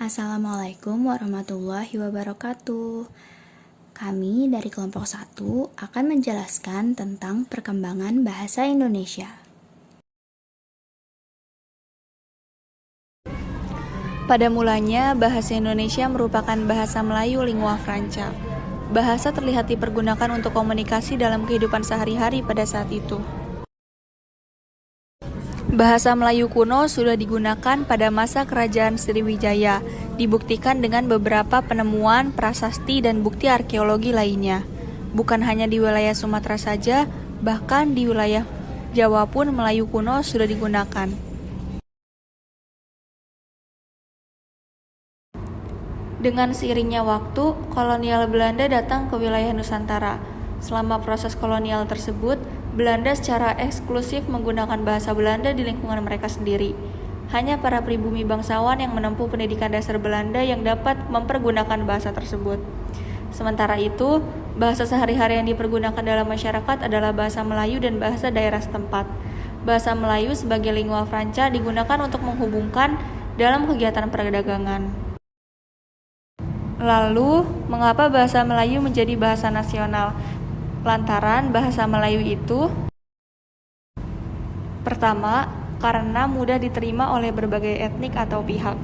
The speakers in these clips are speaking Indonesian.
Assalamualaikum warahmatullahi wabarakatuh. Kami dari kelompok 1 akan menjelaskan tentang perkembangan bahasa Indonesia. Pada mulanya, bahasa Indonesia merupakan bahasa Melayu lingua franca. Bahasa terlihat dipergunakan untuk komunikasi dalam kehidupan sehari-hari pada saat itu. Bahasa Melayu kuno sudah digunakan pada masa Kerajaan Sriwijaya, dibuktikan dengan beberapa penemuan, prasasti, dan bukti arkeologi lainnya. Bukan hanya di wilayah Sumatera saja, bahkan di wilayah Jawa pun Melayu kuno sudah digunakan. Dengan seiringnya waktu, kolonial Belanda datang ke wilayah Nusantara. Selama proses kolonial tersebut, Belanda secara eksklusif menggunakan bahasa Belanda di lingkungan mereka sendiri. Hanya para pribumi bangsawan yang menempuh pendidikan dasar Belanda yang dapat mempergunakan bahasa tersebut. Sementara itu, bahasa sehari-hari yang dipergunakan dalam masyarakat adalah bahasa Melayu dan bahasa daerah setempat. Bahasa Melayu sebagai lingua franca digunakan untuk menghubungkan dalam kegiatan perdagangan. Lalu, mengapa bahasa Melayu menjadi bahasa nasional? Lantaran bahasa Melayu itu, pertama, karena mudah diterima oleh berbagai etnik atau pihak,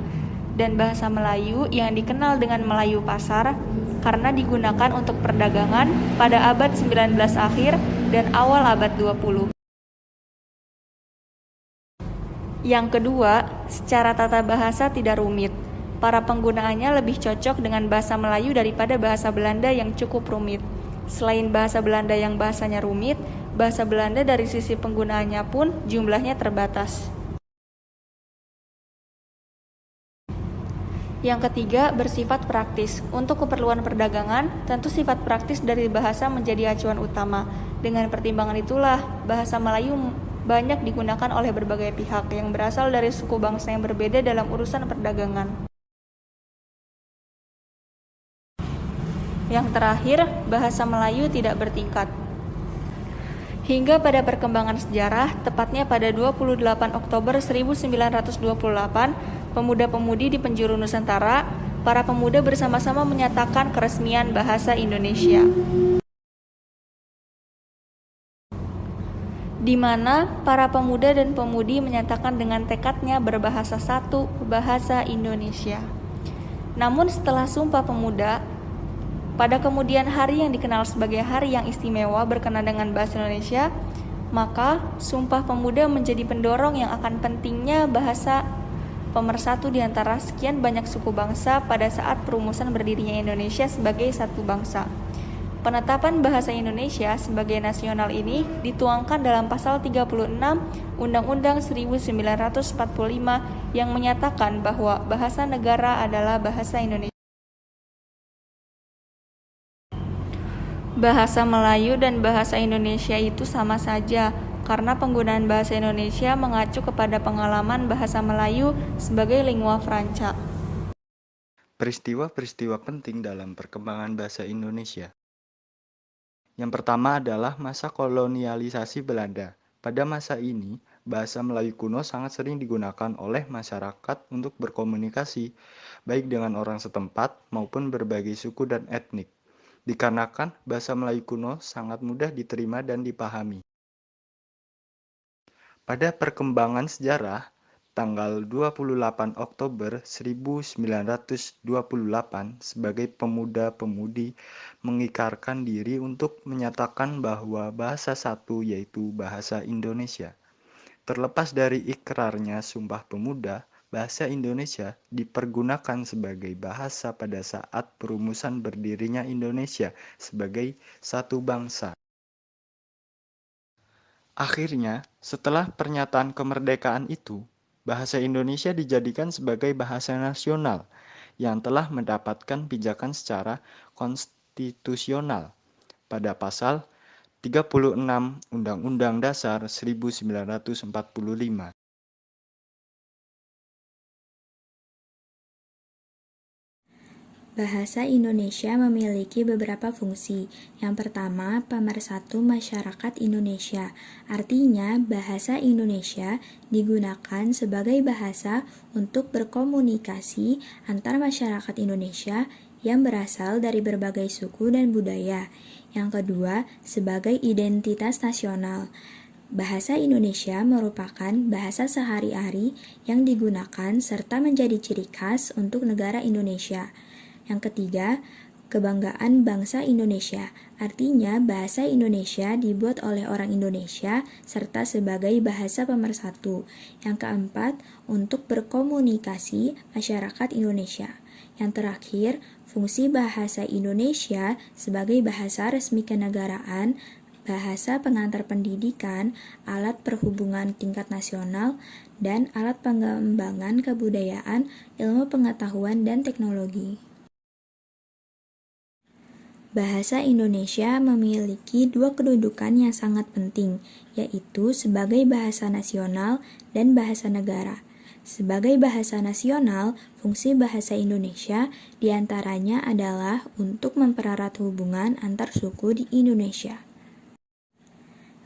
dan bahasa Melayu yang dikenal dengan Melayu pasar karena digunakan untuk perdagangan pada abad 19 akhir dan awal abad 20. Yang kedua, secara tata bahasa tidak rumit. Para penggunaannya lebih cocok dengan bahasa Melayu daripada bahasa Belanda yang cukup rumit. Selain bahasa Belanda yang bahasanya rumit, bahasa Belanda dari sisi penggunaannya pun jumlahnya terbatas. Yang ketiga, bersifat praktis. Untuk keperluan perdagangan, tentu sifat praktis dari bahasa menjadi acuan utama. Dengan pertimbangan itulah, bahasa Melayu banyak digunakan oleh berbagai pihak yang berasal dari suku bangsa yang berbeda dalam urusan perdagangan. Yang terakhir, bahasa Melayu tidak bertingkat. Hingga pada perkembangan sejarah, tepatnya pada 28 Oktober 1928, pemuda-pemudi di penjuru Nusantara, para pemuda bersama-sama menyatakan keresmian bahasa Indonesia. Di mana para pemuda dan pemudi menyatakan dengan tekadnya berbahasa satu, bahasa Indonesia. Namun setelah Sumpah Pemuda, pada kemudian hari yang dikenal sebagai hari yang istimewa berkenaan dengan bahasa Indonesia, maka Sumpah Pemuda menjadi pendorong yang akan pentingnya bahasa pemersatu di antara sekian banyak suku bangsa pada saat perumusan berdirinya Indonesia sebagai satu bangsa. Penetapan bahasa Indonesia sebagai nasional ini dituangkan dalam pasal 36 Undang-Undang 1945 yang menyatakan bahwa bahasa negara adalah bahasa Indonesia. Bahasa Melayu dan bahasa Indonesia itu sama saja, karena penggunaan bahasa Indonesia mengacu kepada pengalaman bahasa Melayu sebagai lingua franca. Peristiwa-peristiwa penting dalam perkembangan bahasa Indonesia. Yang pertama adalah masa kolonialisasi Belanda. Pada masa ini, bahasa Melayu kuno sangat sering digunakan oleh masyarakat untuk berkomunikasi, baik dengan orang setempat maupun berbagai suku dan etnik. Dikarenakan bahasa Melayu kuno sangat mudah diterima dan dipahami. Pada perkembangan sejarah, tanggal 28 Oktober 1928, sebagai pemuda-pemudi mengikrarkan diri untuk menyatakan bahwa bahasa satu yaitu bahasa Indonesia. Terlepas dari ikrarnya Sumpah Pemuda, bahasa Indonesia dipergunakan sebagai bahasa pada saat perumusan berdirinya Indonesia sebagai satu bangsa. Akhirnya, setelah pernyataan kemerdekaan itu, bahasa Indonesia dijadikan sebagai bahasa nasional yang telah mendapatkan pijakan secara konstitusional pada pasal 36 Undang-Undang Dasar 1945. Bahasa Indonesia memiliki beberapa fungsi. Yang pertama, pemersatu masyarakat Indonesia. Artinya, bahasa Indonesia digunakan sebagai bahasa untuk berkomunikasi antar masyarakat Indonesia yang berasal dari berbagai suku dan budaya. Yang kedua, sebagai identitas nasional. Bahasa Indonesia merupakan bahasa sehari-hari yang digunakan serta menjadi ciri khas untuk negara Indonesia. Yang ketiga, kebanggaan bangsa Indonesia. Artinya, bahasa Indonesia dibuat oleh orang Indonesia serta sebagai bahasa pemersatu. Yang keempat, untuk berkomunikasi masyarakat Indonesia. Yang terakhir, fungsi bahasa Indonesia sebagai bahasa resmi kenegaraan, bahasa pengantar pendidikan, alat perhubungan tingkat nasional, dan alat pengembangan kebudayaan, ilmu pengetahuan, dan teknologi. Bahasa Indonesia memiliki dua kedudukan yang sangat penting, yaitu sebagai bahasa nasional dan bahasa negara. Sebagai bahasa nasional, fungsi bahasa Indonesia diantaranya adalah untuk mempererat hubungan antar suku di Indonesia.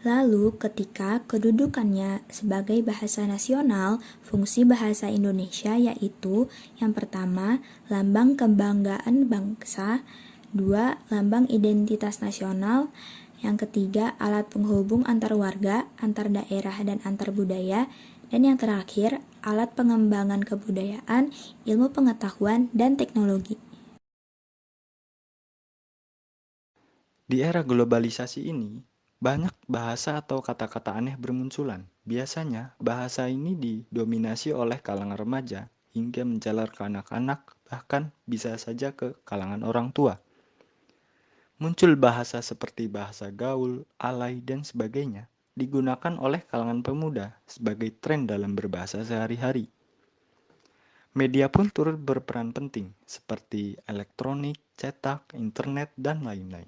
Lalu, ketika kedudukannya sebagai bahasa nasional, fungsi bahasa Indonesia yaitu yang pertama, lambang kebanggaan bangsa, 2. Lambang identitas nasional. Yang ketiga, alat penghubung antar warga, antar daerah, dan antar budaya. Dan yang terakhir, alat pengembangan kebudayaan, ilmu pengetahuan, dan teknologi. Di era globalisasi ini, banyak bahasa atau kata-kata aneh bermunculan. Biasanya, bahasa ini didominasi oleh kalangan remaja hingga menjalar ke anak-anak, bahkan bisa saja ke kalangan orang tua. Muncul bahasa seperti bahasa gaul, alay, dan sebagainya digunakan oleh kalangan pemuda sebagai tren dalam berbahasa sehari-hari. Media pun turut berperan penting seperti elektronik, cetak, internet, dan lain-lain.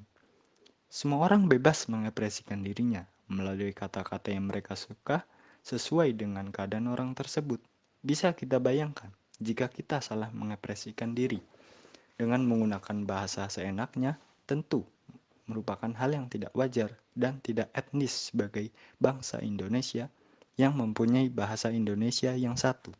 Semua orang bebas mengekspresikan dirinya melalui kata-kata yang mereka suka sesuai dengan keadaan orang tersebut. Bisa kita bayangkan jika kita salah mengekspresikan diri dengan menggunakan bahasa seenaknya, tentu merupakan hal yang tidak wajar dan tidak etnis sebagai bangsa Indonesia yang mempunyai bahasa Indonesia yang satu.